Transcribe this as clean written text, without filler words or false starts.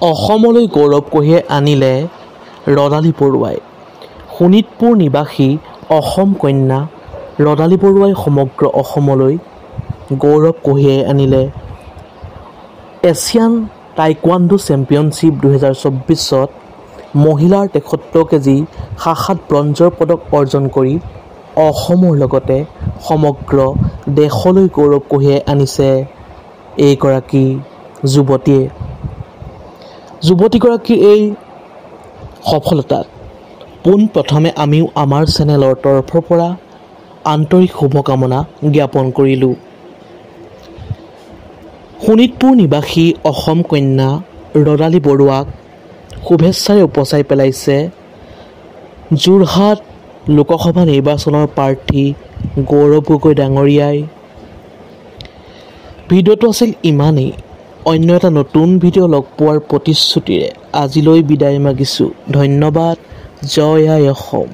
অসমলৈ গৌৰৱ কঢ়িয়াই আনিলে ৰদালি বৰুৱাই। শোণিতপুৰ নিবাসী অসম কন্যা ৰদালি বৰুৱাই সমগ্ৰ অসমলৈ গৌৰৱ কঢ়িয়াই আনিলে। এছিয়ান টাইকোৱাণ্ডো চেম্পিয়নশ্বিপ 2024ত মহিলাৰ 73 কেজি শাখাত ব্ৰঞ্জৰ পদক অৰ্জন কৰি অসমৰ লগতে সমগ্ৰ দেশলৈ গৌৰৱ কঢ়িয়াই আনিছে এইগৰাকী যুৱতীয়ে। যুৱতীগৰাকীৰ এই সফলতাত পোনপ্ৰথমে আমিও আমাৰ চেনেলৰ তৰফৰ পৰা আন্তৰিক শুভকামনা জ্ঞাপন কৰিলোঁ। শোণিতপুৰ নিবাসী অসম কন্যা ৰদালি বৰুৱাক শুভেচ্ছাৰে উপচাই পেলাইছে যোৰহাট লোকসভা নিৰ্বাচনৰ প্ৰাৰ্থী গৌৰৱ গগৈ ডাঙৰীয়াই। ভিডিঅ'টো আছিল ইমানেই। অন্য এটা নতুন ভিডিঅ' লগ পোৱাৰ প্ৰতিশ্ৰুতিৰে আজিলৈ বিদায় মাগিছোঁ। ধন্যবাদ। জয় আই অসম।